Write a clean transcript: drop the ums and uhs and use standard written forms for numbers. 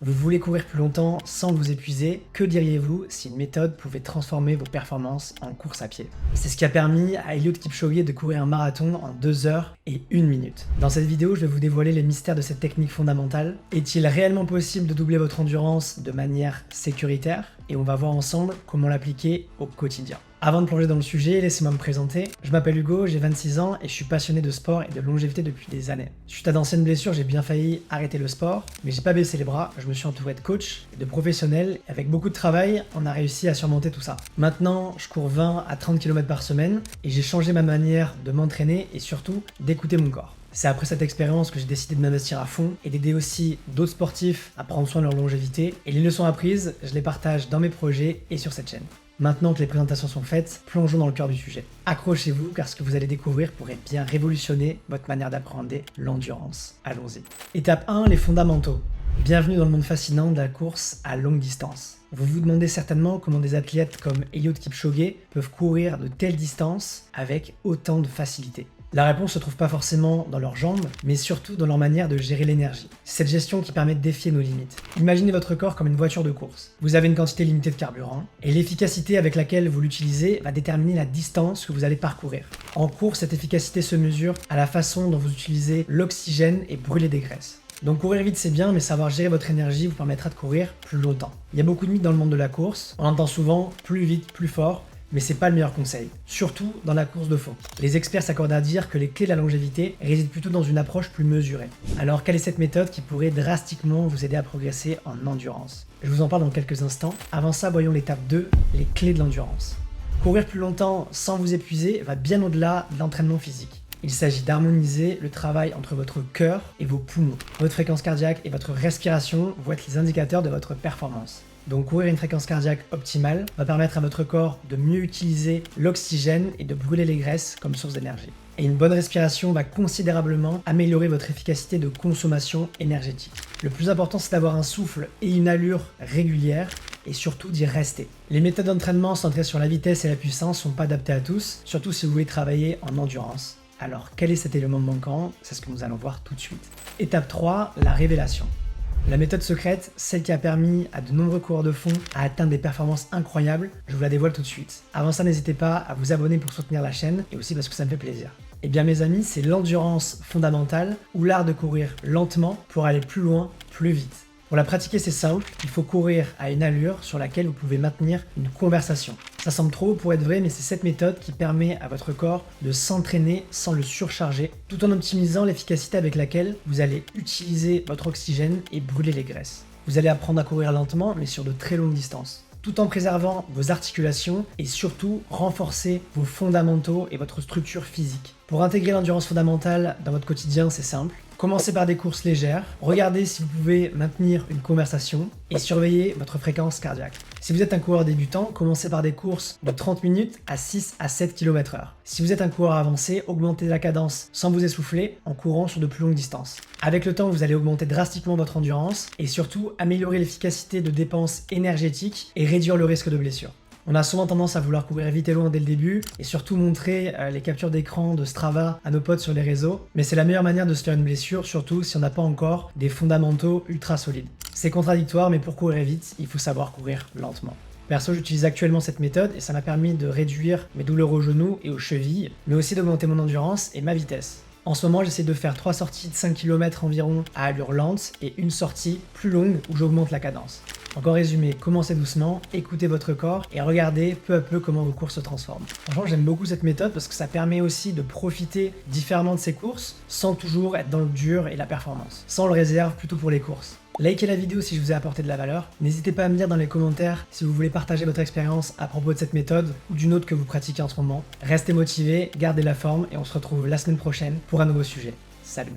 Vous voulez courir plus longtemps sans vous épuiser? Que diriez-vous si une méthode pouvait transformer vos performances en course à pied? C'est ce qui a permis à Eliud Kipchoge de courir un marathon en 2 heures et 1 minute. Dans cette vidéo, je vais vous dévoiler les mystères de cette technique fondamentale. Est-il réellement possible de doubler votre endurance de manière sécuritaire? Et on va voir ensemble comment l'appliquer au quotidien. Avant de plonger dans le sujet, laissez-moi me présenter. Je m'appelle Hugo, j'ai 26 ans et je suis passionné de sport et de longévité depuis des années. Suite à d'anciennes blessures, j'ai bien failli arrêter le sport, mais j'ai pas baissé les bras. Je me suis entouré de coachs et de professionnels et avec beaucoup de travail, on a réussi à surmonter tout ça. Maintenant, je cours 20 à 30 km par semaine et j'ai changé ma manière de m'entraîner et surtout d'écouter mon corps. C'est après cette expérience que j'ai décidé de m'investir à fond et d'aider aussi d'autres sportifs à prendre soin de leur longévité. Et les leçons apprises, je les partage dans mes projets et sur cette chaîne. Maintenant que les présentations sont faites, plongeons dans le cœur du sujet. Accrochez-vous car ce que vous allez découvrir pourrait bien révolutionner votre manière d'appréhender l'endurance. Allons-y. Étape 1, les fondamentaux. Bienvenue dans le monde fascinant de la course à longue distance. Vous vous demandez certainement comment des athlètes comme Eliud Kipchoge peuvent courir de telles distances avec autant de facilité. La réponse se trouve pas forcément dans leurs jambes, mais surtout dans leur manière de gérer l'énergie. C'est cette gestion qui permet de défier nos limites. Imaginez votre corps comme une voiture de course. Vous avez une quantité limitée de carburant, et l'efficacité avec laquelle vous l'utilisez va déterminer la distance que vous allez parcourir. En course, cette efficacité se mesure à la façon dont vous utilisez l'oxygène et brûler des graisses. Donc courir vite c'est bien, mais savoir gérer votre énergie vous permettra de courir plus longtemps. Il y a beaucoup de mythes dans le monde de la course, on entend souvent plus vite, plus fort, mais c'est pas le meilleur conseil, surtout dans la course de fond. Les experts s'accordent à dire que les clés de la longévité résident plutôt dans une approche plus mesurée. Alors quelle est cette méthode qui pourrait drastiquement vous aider à progresser en endurance? Je vous en parle dans quelques instants. Avant ça, voyons l'étape 2, les clés de l'endurance. Courir plus longtemps sans vous épuiser va bien au-delà de l'entraînement physique. Il s'agit d'harmoniser le travail entre votre cœur et vos poumons. Votre fréquence cardiaque et votre respiration vont être les indicateurs de votre performance. Donc courir à une fréquence cardiaque optimale va permettre à votre corps de mieux utiliser l'oxygène et de brûler les graisses comme source d'énergie. Et une bonne respiration va considérablement améliorer votre efficacité de consommation énergétique. Le plus important, c'est d'avoir un souffle et une allure régulière et surtout d'y rester. Les méthodes d'entraînement centrées sur la vitesse et la puissance ne sont pas adaptées à tous, surtout si vous voulez travailler en endurance. Alors quel est cet élément manquant? C'est ce que nous allons voir tout de suite. Étape 3, la révélation. La méthode secrète, celle qui a permis à de nombreux coureurs de fond à atteindre des performances incroyables, je vous la dévoile tout de suite. Avant ça, n'hésitez pas à vous abonner pour soutenir la chaîne et aussi parce que ça me fait plaisir. Eh bien mes amis, c'est l'endurance fondamentale ou l'art de courir lentement pour aller plus loin, plus vite. Pour la pratiquer, c'est simple, il faut courir à une allure sur laquelle vous pouvez maintenir une conversation. Ça semble trop haut pour être vrai, mais c'est cette méthode qui permet à votre corps de s'entraîner sans le surcharger, tout en optimisant l'efficacité avec laquelle vous allez utiliser votre oxygène et brûler les graisses. Vous allez apprendre à courir lentement, mais sur de très longues distances, tout en préservant vos articulations et surtout renforcer vos fondamentaux et votre structure physique. Pour intégrer l'endurance fondamentale dans votre quotidien, c'est simple. Commencez par des courses légères, regardez si vous pouvez maintenir une conversation et surveillez votre fréquence cardiaque. Si vous êtes un coureur débutant, commencez par des courses de 30 minutes à 6 à 7 km/h. Si vous êtes un coureur avancé, augmentez la cadence sans vous essouffler en courant sur de plus longues distances. Avec le temps, vous allez augmenter drastiquement votre endurance et surtout améliorer l'efficacité de dépenses énergétiques et réduire le risque de blessure. On a souvent tendance à vouloir courir vite et loin dès le début et surtout montrer les captures d'écran de Strava à nos potes sur les réseaux, mais c'est la meilleure manière de se faire une blessure, surtout si on n'a pas encore des fondamentaux ultra solides. C'est contradictoire, mais pour courir vite, il faut savoir courir lentement. Perso, j'utilise actuellement cette méthode et ça m'a permis de réduire mes douleurs aux genoux et aux chevilles, mais aussi d'augmenter mon endurance et ma vitesse. En ce moment, j'essaie de faire 3 sorties de 5 km environ à allure lente et une sortie plus longue où j'augmente la cadence. Donc en résumé, commencez doucement, écoutez votre corps et regardez peu à peu comment vos courses se transforment. Franchement, j'aime beaucoup cette méthode parce que ça permet aussi de profiter différemment de ces courses sans toujours être dans le dur et la performance. Ça, on le réserve plutôt pour les courses. Likez la vidéo si je vous ai apporté de la valeur. N'hésitez pas à me dire dans les commentaires si vous voulez partager votre expérience à propos de cette méthode ou d'une autre que vous pratiquez en ce moment. Restez motivés, gardez la forme et on se retrouve la semaine prochaine pour un nouveau sujet. Salut!